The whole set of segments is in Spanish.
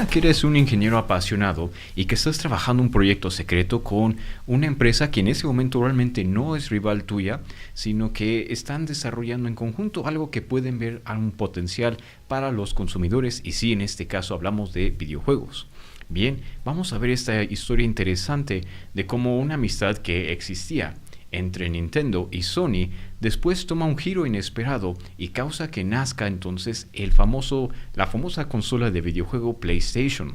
que eres un ingeniero apasionado y que estás trabajando un proyecto secreto con una empresa que en ese momento realmente no es rival tuya, sino que están desarrollando en conjunto algo que pueden ver a un potencial para los consumidores y sí, en este caso hablamos de videojuegos. Bien, vamos a ver esta historia interesante de cómo una amistad que existía entre Nintendo y Sony después toma un giro inesperado y causa que nazca entonces la famosa consola de videojuego PlayStation.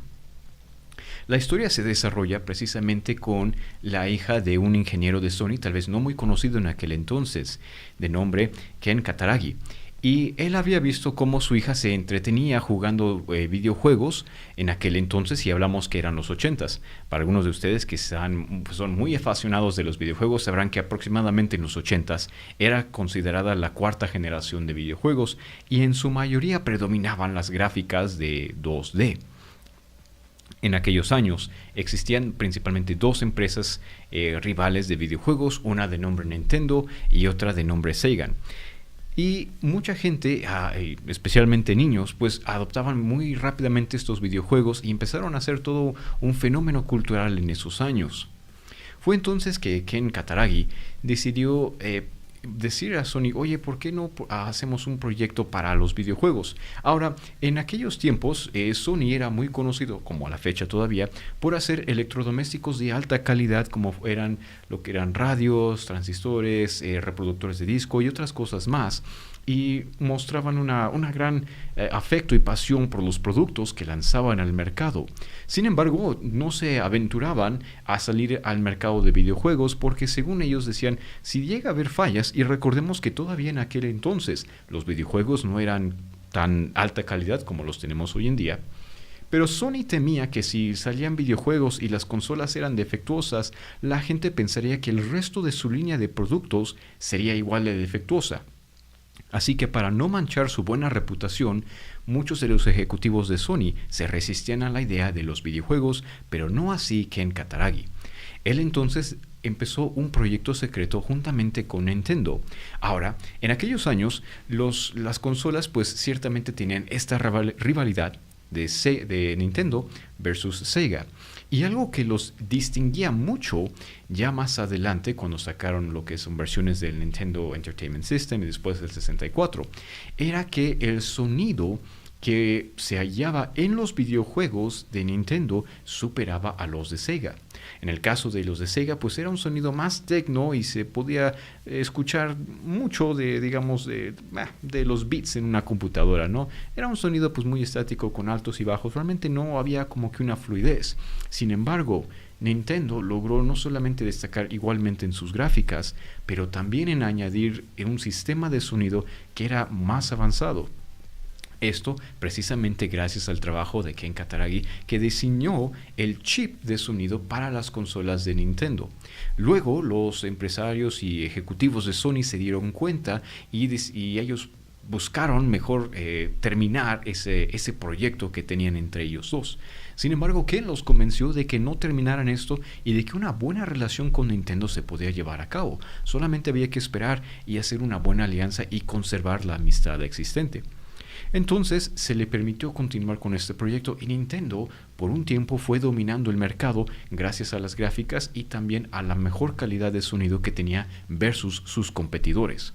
La historia se desarrolla precisamente con la hija de un ingeniero de Sony, tal vez no muy conocido en aquel entonces, de nombre Ken Kataragi. Y él había visto cómo su hija se entretenía jugando videojuegos en aquel entonces, y hablamos que eran los 80s. Para algunos de ustedes que son muy apasionados de los videojuegos, sabrán que aproximadamente en los 80s era considerada la cuarta generación de videojuegos, y en su mayoría predominaban las gráficas de 2D. En aquellos años existían principalmente dos empresas rivales de videojuegos, una de nombre Nintendo y otra de nombre Sega. Y mucha gente, especialmente niños, pues adoptaban muy rápidamente estos videojuegos y empezaron a ser todo un fenómeno cultural en esos años. Fue entonces que Ken Kataragi decidió decir a Sony, oye, ¿por qué no hacemos un proyecto para los videojuegos? Ahora, en aquellos tiempos, Sony era muy conocido, como a la fecha todavía, por hacer electrodomésticos de alta calidad, como eran lo que eran radios, transistores, reproductores de disco y otras cosas más. Y mostraban una gran afecto y pasión por los productos que lanzaban al mercado. Sin embargo, no se aventuraban a salir al mercado de videojuegos porque, según ellos decían, si llega a haber fallas, y recordemos que todavía en aquel entonces los videojuegos no eran tan alta calidad como los tenemos hoy en día, pero Sony temía que si salían videojuegos y las consolas eran defectuosas, la gente pensaría que el resto de su línea de productos sería igual de defectuosa. Así que para no manchar su buena reputación, muchos de los ejecutivos de Sony se resistían a la idea de los videojuegos, pero no así Ken Kataragi. Él entonces empezó un proyecto secreto juntamente con Nintendo. Ahora, en aquellos años, las consolas pues ciertamente tenían esta rivalidad de Nintendo versus Sega. Y algo que los distinguía mucho ya más adelante, cuando sacaron lo que son versiones del Nintendo Entertainment System y después del 64, era que el sonido que se hallaba en los videojuegos de Nintendo superaba a los de Sega. En el caso de los de Sega, pues era un sonido más techno y se podía escuchar mucho de los beats en una computadora, ¿no? Era un sonido pues muy estático con altos y bajos, realmente no había como que una fluidez. Sin embargo, Nintendo logró no solamente destacar igualmente en sus gráficas, pero también en añadir un sistema de sonido que era más avanzado. Esto precisamente gracias al trabajo de Ken Kataragi, que diseñó el chip de sonido para las consolas de Nintendo. Luego los empresarios y ejecutivos de Sony se dieron cuenta y ellos buscaron mejor terminar ese proyecto que tenían entre ellos dos. Sin embargo, Ken los convenció de que no terminaran esto y de que una buena relación con Nintendo se podía llevar a cabo. Solamente había que esperar y hacer una buena alianza y conservar la amistad existente. Entonces se le permitió continuar con este proyecto y Nintendo por un tiempo fue dominando el mercado gracias a las gráficas y también a la mejor calidad de sonido que tenía versus sus competidores.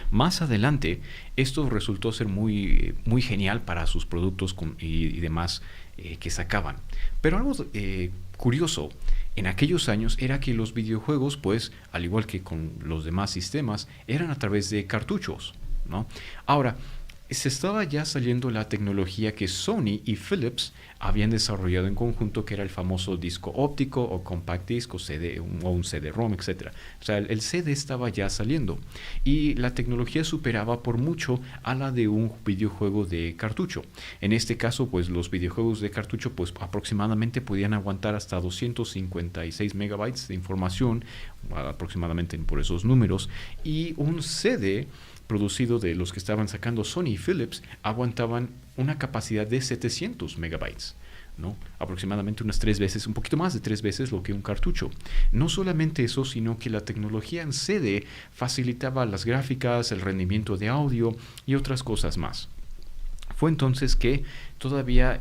Más adelante esto resultó ser muy genial para sus productos y demás que sacaban. Pero algo curioso en aquellos años era que los videojuegos, pues al igual que con los demás sistemas, eran a través de cartuchos, ¿no? Ahora, se estaba ya saliendo la tecnología que Sony y Philips habían desarrollado en conjunto, que era el famoso disco óptico o compact disc o un CD-ROM, etc. O sea, el CD estaba ya saliendo y la tecnología superaba por mucho a la de un videojuego de cartucho. En este caso, pues los videojuegos de cartucho pues aproximadamente podían aguantar hasta 256 megabytes de información, aproximadamente por esos números, y un CD producido de los que estaban sacando Sony y Philips aguantaban una capacidad de 700 megabytes, ¿no? Aproximadamente un poquito más de 3 veces lo que un cartucho. No solamente eso, sino que la tecnología en CD facilitaba las gráficas, el rendimiento de audio y otras cosas más. fue entonces que todavía,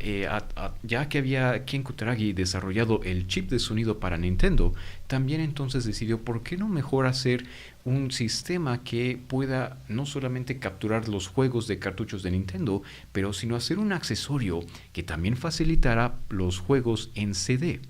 ya que había Ken Kutaragi desarrollado el chip de sonido para Nintendo, también entonces decidió por qué no mejor hacer un sistema que pueda no solamente capturar los juegos de cartuchos de Nintendo, pero sino hacer un accesorio que también facilitara los juegos en CD.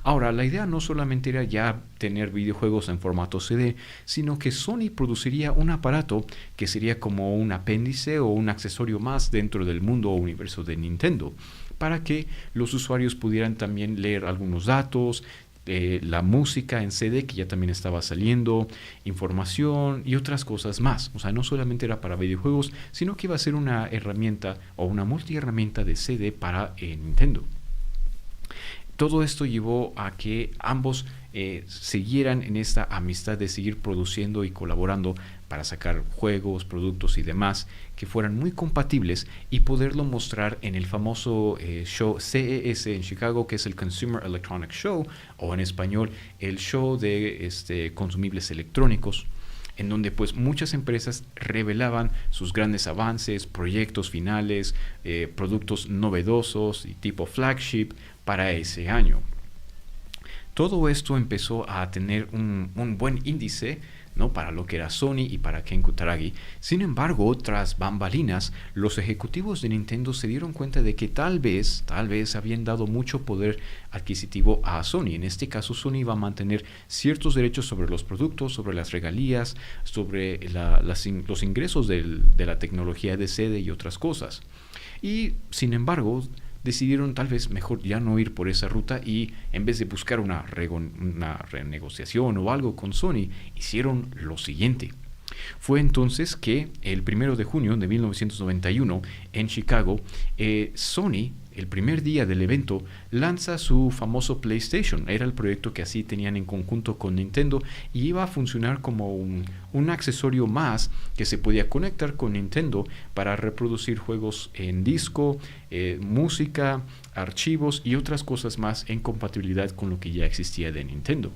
Ahora, la idea no solamente era ya tener videojuegos en formato CD, sino que Sony produciría un aparato que sería como un apéndice o un accesorio más dentro del mundo o universo de Nintendo, para que los usuarios pudieran también leer algunos datos, la música en CD que ya también estaba saliendo, información y otras cosas más. O sea, no solamente era para videojuegos, sino que iba a ser una herramienta o una multiherramienta de CD para Nintendo. Todo esto llevó a que ambos siguieran en esta amistad de seguir produciendo y colaborando para sacar juegos, productos y demás que fueran muy compatibles y poderlo mostrar en el famoso show CES en Chicago, que es el Consumer Electronics Show, o en español el show de consumibles electrónicos, en donde pues muchas empresas revelaban sus grandes avances, proyectos finales, productos novedosos y tipo flagship para ese año. Todo esto empezó a tener un buen índice, ¿no?, para lo que era Sony y para Ken Kutaragi. Sin embargo, tras bambalinas, los ejecutivos de Nintendo se dieron cuenta de que tal vez habían dado mucho poder adquisitivo a Sony. En este caso, Sony iba a mantener ciertos derechos sobre los productos, sobre las regalías, sobre los ingresos de la tecnología de CD y otras cosas. Y, sin embargo, decidieron tal vez mejor ya no ir por esa ruta y en vez de buscar una renegociación o algo con Sony, hicieron lo siguiente. Fue entonces que el 1 de junio de 1991 en Chicago, Sony, el primer día del evento, lanza su famoso PlayStation. Era el proyecto que así tenían en conjunto con Nintendo y iba a funcionar como un accesorio más que se podía conectar con Nintendo para reproducir juegos en disco, música, archivos y otras cosas más en compatibilidad con lo que ya existía de Nintendo.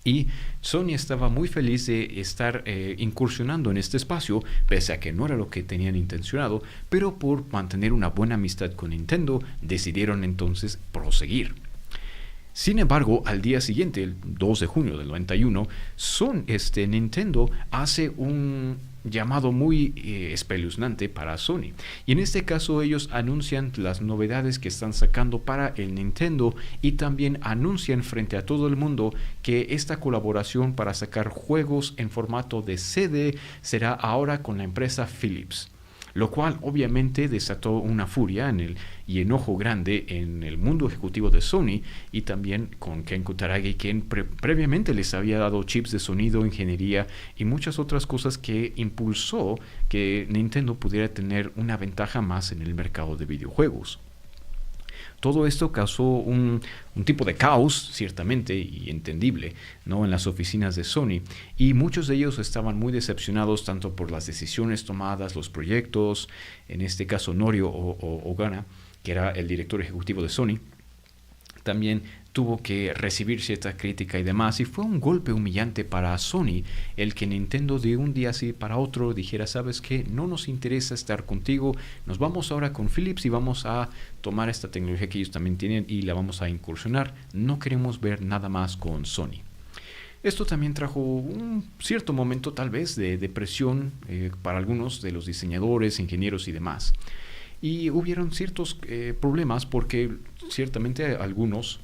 Y Sony estaba muy feliz de estar incursionando en este espacio, pese a que no era lo que tenían intencionado, pero por mantener una buena amistad con Nintendo, decidieron entonces proseguir. Sin embargo, al día siguiente, el 2 de junio del 91, Nintendo hace un llamado muy espeluznante para Sony. Y en este caso ellos anuncian las novedades que están sacando para el Nintendo y también anuncian frente a todo el mundo que esta colaboración para sacar juegos en formato de CD será ahora con la empresa Philips. Lo cual obviamente desató una furia y enojo grande en el mundo ejecutivo de Sony y también con Ken Kutaragi, quien previamente les había dado chips de sonido, ingeniería y muchas otras cosas que impulsó que Nintendo pudiera tener una ventaja más en el mercado de videojuegos. Todo esto causó un tipo de caos, ciertamente, y entendible, ¿no?, en las oficinas de Sony. Y muchos de ellos estaban muy decepcionados tanto por las decisiones tomadas, los proyectos, en este caso Norio Ogana, que era el director ejecutivo de Sony, también tuvo que recibir cierta crítica y demás, y fue un golpe humillante para Sony el que Nintendo de un día así para otro dijera: ¿sabes qué? No nos interesa estar contigo, nos vamos ahora con Philips y vamos a tomar esta tecnología que ellos también tienen y la vamos a incursionar, no queremos ver nada más con Sony. Esto también trajo un cierto momento tal vez de depresión para algunos de los diseñadores, ingenieros y demás. Y hubieron ciertos problemas porque ciertamente algunos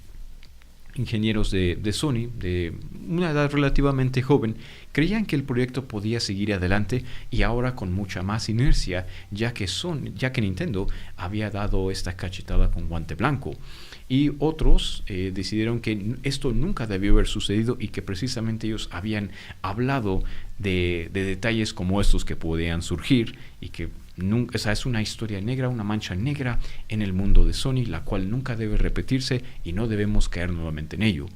ingenieros de Sony, de una edad relativamente joven, creían que el proyecto podía seguir adelante y ahora con mucha más inercia, ya que Nintendo había dado esta cachetada con guante blanco. Y otros decidieron que esto nunca debió haber sucedido y que precisamente ellos habían hablado de detalles como estos que podían surgir y que nunca, esa es una historia negra, una mancha negra en el mundo de Sony, la cual nunca debe repetirse y no debemos caer nuevamente en ello.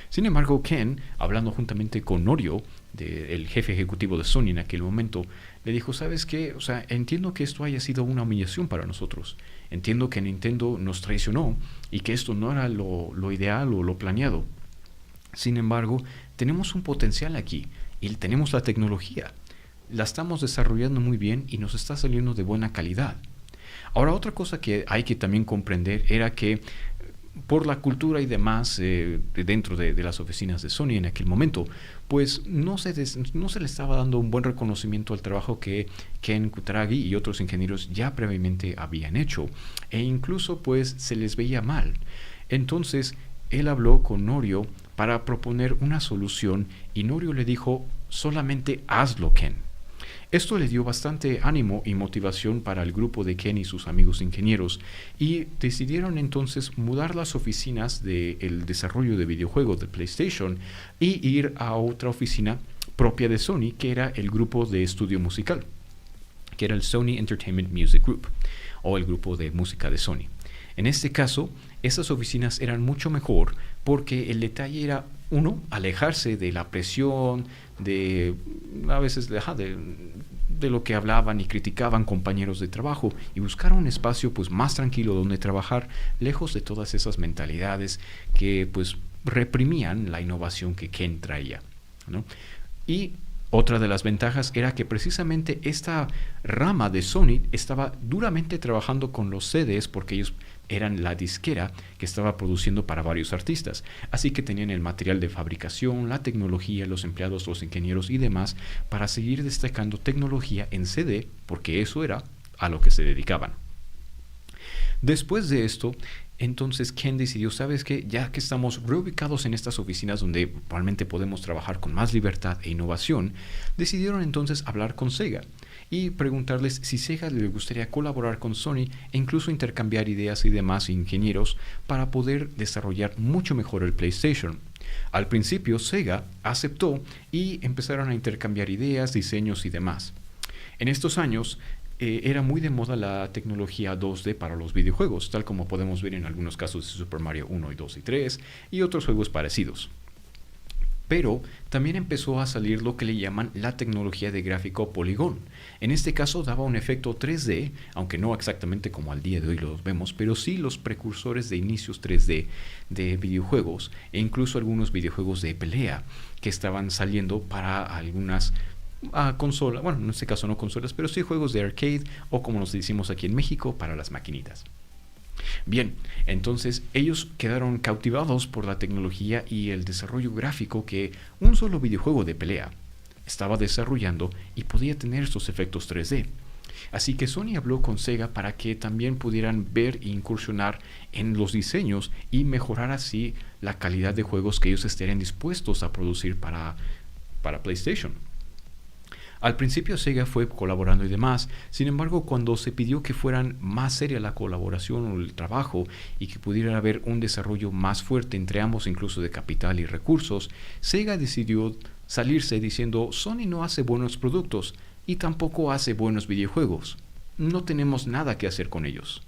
Sin embargo, Ken, hablando juntamente con Norio, el jefe ejecutivo de Sony en aquel momento, le dijo: ¿sabes qué? O sea, entiendo que esto haya sido una humillación para nosotros. Entiendo que Nintendo nos traicionó y que esto no era lo ideal o lo planeado. Sin embargo, tenemos un potencial aquí y tenemos la tecnología. La estamos desarrollando muy bien y nos está saliendo de buena calidad. Ahora, otra cosa que hay que también comprender era que por la cultura y demás dentro de las oficinas de Sony en aquel momento, pues no se le estaba dando un buen reconocimiento al trabajo que Ken Kutaragi y otros ingenieros ya previamente habían hecho, e incluso pues se les veía mal. Entonces él habló con Norio para proponer una solución y Norio le dijo: solamente hazlo, Ken. Esto le dio bastante ánimo y motivación para el grupo de Ken y sus amigos ingenieros, y decidieron entonces mudar las oficinas del desarrollo de videojuegos de PlayStation y ir a otra oficina propia de Sony, que era el grupo de estudio musical, que era el Sony Entertainment Music Group, o el grupo de música de Sony. En este caso, esas oficinas eran mucho mejor porque el detalle era, uno, alejarse de la presión, a veces de lo que hablaban y criticaban compañeros de trabajo, y buscar un espacio pues más tranquilo donde trabajar, lejos de todas esas mentalidades que pues reprimían la innovación que Ken traía, ¿no? Y otra de las ventajas era que precisamente esta rama de Sony estaba duramente trabajando con los CDs, porque ellos eran la disquera que estaba produciendo para varios artistas. Así que tenían el material de fabricación, la tecnología, los empleados, los ingenieros y demás para seguir destacando tecnología en CD, porque eso era a lo que se dedicaban. Después de esto, entonces Ken decidió: ¿sabes qué? Ya que estamos reubicados en estas oficinas donde realmente podemos trabajar con más libertad e innovación, decidieron entonces hablar con Sega y preguntarles si Sega le gustaría colaborar con Sony e incluso intercambiar ideas y demás ingenieros para poder desarrollar mucho mejor el PlayStation. Al principio Sega aceptó y empezaron a intercambiar ideas, diseños y demás. En estos años era muy de moda la tecnología 2D para los videojuegos, tal como podemos ver en algunos casos de Super Mario 1, 2 y 3 y otros juegos parecidos. Pero también empezó a salir lo que le llaman la tecnología de gráfico poligón. En este caso daba un efecto 3D, aunque no exactamente como al día de hoy los vemos, pero sí los precursores de inicios 3D de videojuegos, e incluso algunos videojuegos de pelea que estaban saliendo para algunas consolas, bueno, en este caso no consolas, pero sí juegos de arcade, o como nos decimos aquí en México, para las maquinitas. Bien, entonces ellos quedaron cautivados por la tecnología y el desarrollo gráfico que un solo videojuego de pelea estaba desarrollando y podía tener estos efectos 3D. Así que Sony habló con Sega para que también pudieran ver e incursionar en los diseños y mejorar así la calidad de juegos que ellos estarían dispuestos a producir para PlayStation. Al principio Sega fue colaborando y demás, sin embargo cuando se pidió que fueran más seria la colaboración o el trabajo y que pudiera haber un desarrollo más fuerte entre ambos, incluso de capital y recursos, Sega decidió salirse diciendo: Sony no hace buenos productos y tampoco hace buenos videojuegos, no tenemos nada que hacer con ellos.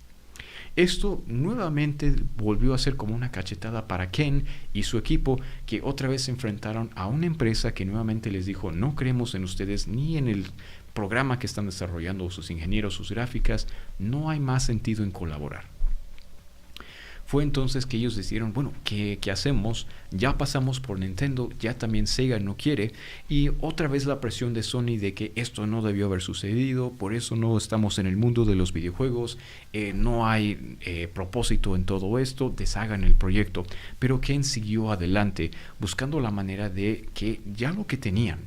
Esto nuevamente volvió a ser como una cachetada para Ken y su equipo, que otra vez se enfrentaron a una empresa que nuevamente les dijo: no creemos en ustedes ni en el programa que están desarrollando sus ingenieros, sus gráficas, no hay más sentido en colaborar. Fue entonces que ellos decidieron: bueno, ¿qué hacemos? Ya pasamos por Nintendo, ya también Sega no quiere, y otra vez la presión de Sony de que esto no debió haber sucedido, por eso no estamos en el mundo de los videojuegos, no hay propósito en todo esto, deshagan el proyecto. Pero Ken siguió adelante, buscando la manera de que ya lo que tenían,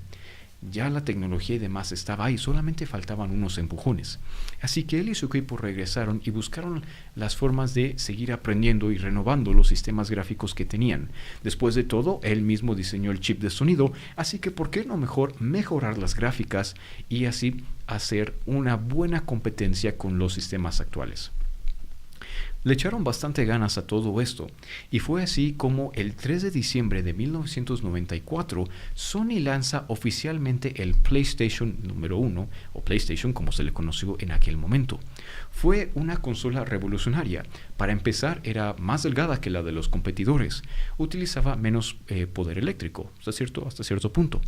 ya la tecnología y demás estaba ahí, solamente faltaban unos empujones. Así que él y su equipo regresaron y buscaron las formas de seguir aprendiendo y renovando los sistemas gráficos que tenían. Después de todo, él mismo diseñó el chip de sonido, así que ¿por qué no mejor mejorar las gráficas y así hacer una buena competencia con los sistemas actuales? Le echaron bastante ganas a todo esto, y fue así como el 3 de diciembre de 1994 Sony lanza oficialmente el PlayStation número 1, o PlayStation como se le conoció en aquel momento. Fue una consola revolucionaria. Para empezar, era más delgada que la de los competidores, utilizaba menos poder eléctrico, hasta cierto punto.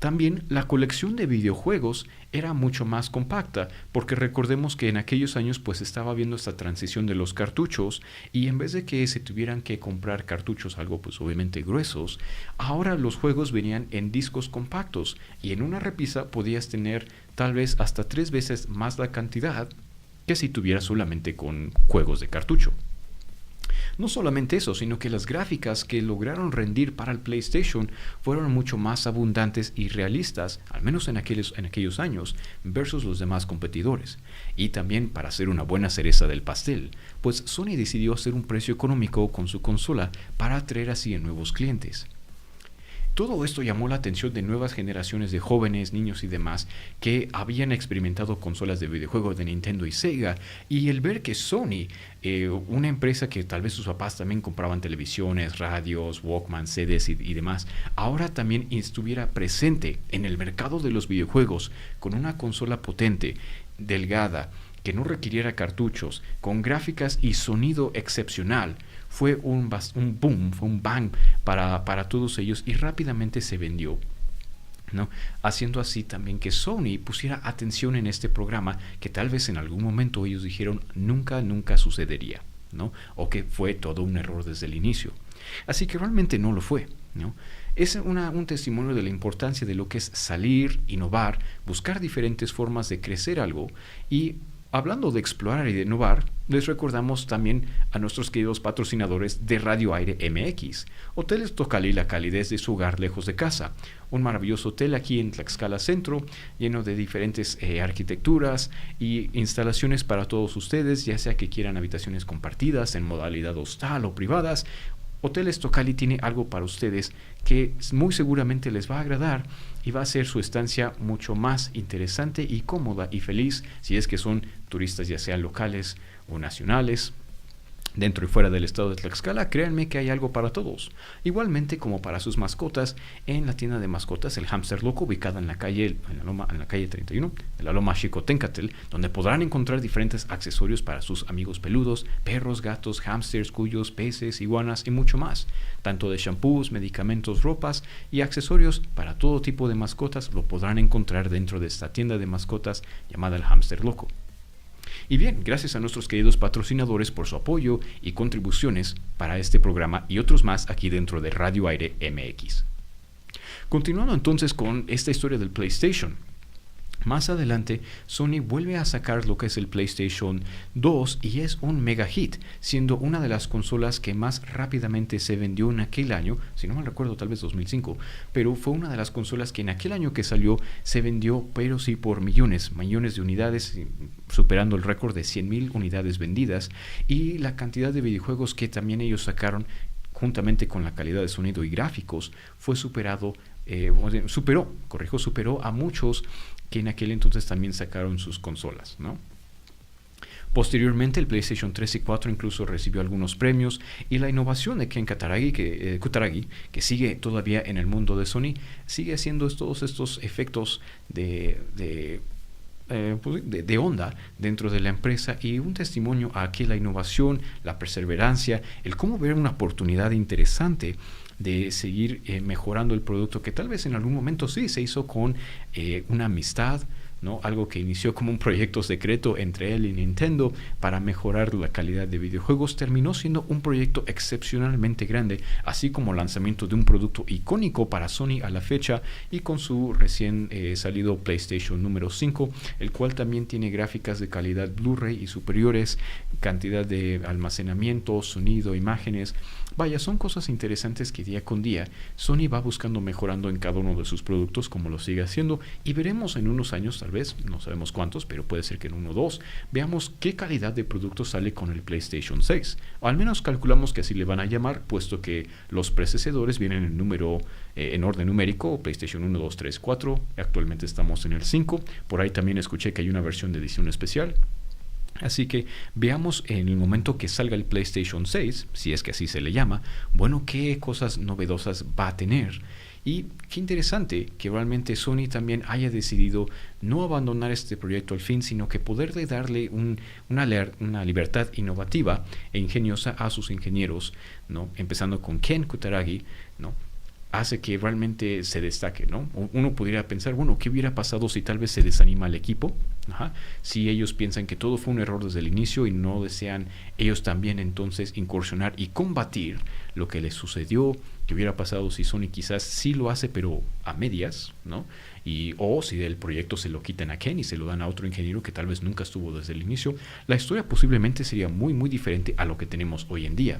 También la colección de videojuegos era mucho más compacta, porque recordemos que en aquellos años pues estaba viendo esta transición de los cartuchos, y en vez de que se tuvieran que comprar cartuchos algo pues obviamente gruesos, ahora los juegos venían en discos compactos, y en una repisa podías tener tal vez hasta 3 veces más la cantidad que si tuviera solamente con juegos de cartucho. No solamente eso, sino que las gráficas que lograron rendir para el PlayStation fueron mucho más abundantes y realistas, al menos en aquellos años, versus los demás competidores. Y también, para hacer una buena cereza del pastel, pues Sony decidió hacer un precio económico con su consola para atraer así a nuevos clientes. Todo esto llamó la atención de nuevas generaciones de jóvenes, niños y demás que habían experimentado consolas de videojuegos de Nintendo y Sega, y el ver que Sony, una empresa que tal vez sus papás también compraban televisiones, radios, Walkman, CDs y demás, ahora también estuviera presente en el mercado de los videojuegos con una consola potente, delgada, que no requiriera cartuchos, con gráficas y sonido excepcional, fue un boom, fue un bang para todos ellos, y rápidamente se vendió, ¿no? Haciendo así también que Sony pusiera atención en este programa que tal vez en algún momento ellos dijeron nunca sucedería, ¿no? O que fue todo un error desde el inicio. Así que realmente no lo fue, ¿no? Es un testimonio de la importancia de lo que es salir, innovar, buscar diferentes formas de crecer algo. Y hablando de explorar y de innovar, les recordamos también a nuestros queridos patrocinadores de Radio Aire MX. Hoteles Tocali, la calidez de su hogar lejos de casa. Un maravilloso hotel aquí en Tlaxcala Centro, lleno de diferentes arquitecturas y instalaciones para todos ustedes, ya sea que quieran habitaciones compartidas en modalidad hostal o privadas. Hoteles Tocali tiene algo para ustedes que muy seguramente les va a agradar y va a hacer su estancia mucho más interesante y cómoda y feliz si es que son turistas, ya sean locales o nacionales, dentro y fuera del estado de Tlaxcala. Créanme que hay algo para todos. Igualmente como para sus mascotas, en la tienda de mascotas El Hámster Loco, ubicada en la calle 31, en la Loma Xicoténcatl, donde podrán encontrar diferentes accesorios para sus amigos peludos, perros, gatos, hámsters, cuyos, peces, iguanas y mucho más. Tanto de shampoos, medicamentos, ropas y accesorios para todo tipo de mascotas lo podrán encontrar dentro de esta tienda de mascotas llamada El Hámster Loco. Y bien, gracias a nuestros queridos patrocinadores por su apoyo y contribuciones para este programa y otros más aquí dentro de Radio Aire MX. Continuando entonces con esta historia del PlayStation. Más adelante, Sony vuelve a sacar lo que es el PlayStation 2 y es un mega hit, siendo una de las consolas que más rápidamente se vendió en aquel año, si no mal recuerdo tal vez 2005, pero fue una de las consolas que en aquel año que salió se vendió, pero sí por millones de unidades, superando el récord de 100,000 unidades vendidas, y la cantidad de videojuegos que también ellos sacaron, juntamente con la calidad de sonido y gráficos, fue superó a muchos que en aquel entonces también sacaron sus consolas, ¿no? Posteriormente, el PlayStation 3 y 4 incluso recibió algunos premios, y la innovación de Ken Kutaragi, que sigue todavía en el mundo de Sony, sigue haciendo todos estos efectos de onda dentro de la empresa, y un testimonio a que la innovación, la perseverancia, el cómo ver una oportunidad interesante de seguir mejorando el producto, que tal vez en algún momento sí se hizo con una amistad, ¿no? Algo que inició como un proyecto secreto entre él y Nintendo para mejorar la calidad de videojuegos, terminó siendo un proyecto excepcionalmente grande, así como lanzamiento de un producto icónico para Sony a la fecha, y con su recién salido PlayStation número 5, el cual también tiene gráficas de calidad Blu-ray y superiores, cantidad de almacenamiento, sonido, imágenes. Vaya, son cosas interesantes que día con día Sony va buscando mejorando en cada uno de sus productos, como lo sigue haciendo, y veremos en unos años, tal vez, no sabemos cuántos, pero puede ser que en 1 o 2, veamos qué calidad de producto sale con el PlayStation 6. O al menos calculamos que así le van a llamar, puesto que los predecesores vienen en orden numérico, PlayStation 1, 2, 3, 4, actualmente estamos en el 5, por ahí también escuché que hay una versión de edición especial. Así que veamos en el momento que salga el PlayStation 6, si es que así se le llama, bueno, qué cosas novedosas va a tener. Y qué interesante que realmente Sony también haya decidido no abandonar este proyecto al fin, sino que poderle darle una libertad innovativa e ingeniosa a sus ingenieros, ¿no? Empezando con Ken Kutaragi, ¿no? hace que realmente se destaque, ¿no? Uno podría pensar, bueno, ¿qué hubiera pasado si tal vez se desanima el equipo? Ajá. Si ellos piensan que todo fue un error desde el inicio y no desean ellos también entonces incursionar y combatir lo que les sucedió, qué hubiera pasado si Sony quizás sí lo hace pero a medias, ¿no? O si del proyecto se lo quitan a Ken y se lo dan a otro ingeniero que tal vez nunca estuvo desde el inicio, la historia posiblemente sería muy muy diferente a lo que tenemos hoy en día.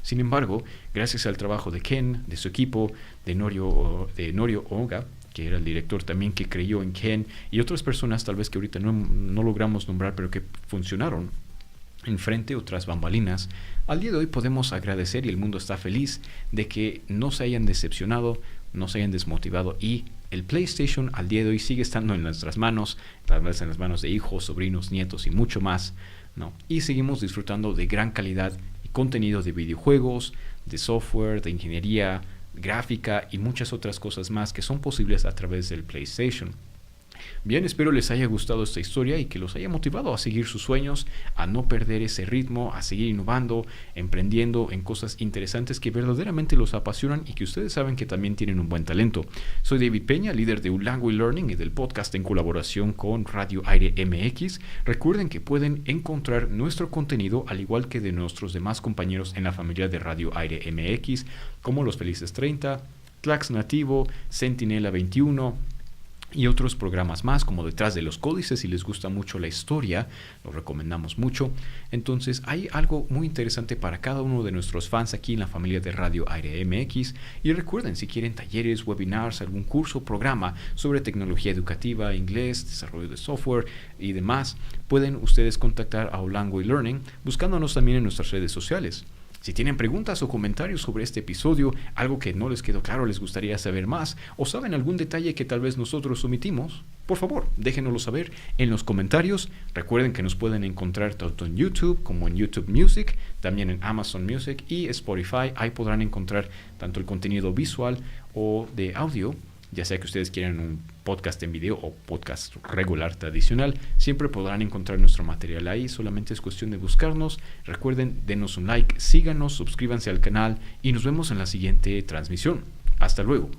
Sin embargo, gracias al trabajo de Ken, de su equipo, de Norio Oga, que era el director también que creyó en Ken, y otras personas tal vez que ahorita no logramos nombrar, pero que funcionaron enfrente o tras bambalinas, al día de hoy podemos agradecer y el mundo está feliz de que no se hayan decepcionado, no se hayan desmotivado y el PlayStation al día de hoy sigue estando en nuestras manos, tal vez en las manos de hijos, sobrinos, nietos y mucho más, ¿no? Y seguimos disfrutando de gran calidad y contenido de videojuegos, de software, de ingeniería, gráfica y muchas otras cosas más que son posibles a través del PlayStation. Bien, espero les haya gustado esta historia y que los haya motivado a seguir sus sueños, a no perder ese ritmo, a seguir innovando, emprendiendo en cosas interesantes que verdaderamente los apasionan y que ustedes saben que también tienen un buen talento. Soy David Peña, líder de Ulango Learning y del podcast en colaboración con Radio Aire MX. Recuerden que pueden encontrar nuestro contenido al igual que de nuestros demás compañeros en la familia de Radio Aire MX, como Los Felices 30, Tlax Nativo, Centinela 21, y otros programas más como Detrás de los Códices. Si les gusta mucho la historia, lo recomendamos mucho. Entonces hay algo muy interesante para cada uno de nuestros fans aquí en la familia de Radio Aire MX. Y recuerden, si quieren talleres, webinars, algún curso o programa sobre tecnología educativa, inglés, desarrollo de software y demás, pueden ustedes contactar a Ulango Learning buscándonos también en nuestras redes sociales. Si tienen preguntas o comentarios sobre este episodio, algo que no les quedó claro, les gustaría saber más, o saben algún detalle que tal vez nosotros omitimos, por favor, déjenoslo saber en los comentarios. Recuerden que nos pueden encontrar tanto en YouTube como en YouTube Music, también en Amazon Music y Spotify. Ahí podrán encontrar tanto el contenido visual o de audio, ya sea que ustedes quieran un podcast en video o podcast regular tradicional, siempre podrán encontrar nuestro material ahí, solamente es cuestión de buscarnos. Recuerden, denos un like, síganos, suscríbanse al canal y nos vemos en la siguiente transmisión. Hasta luego.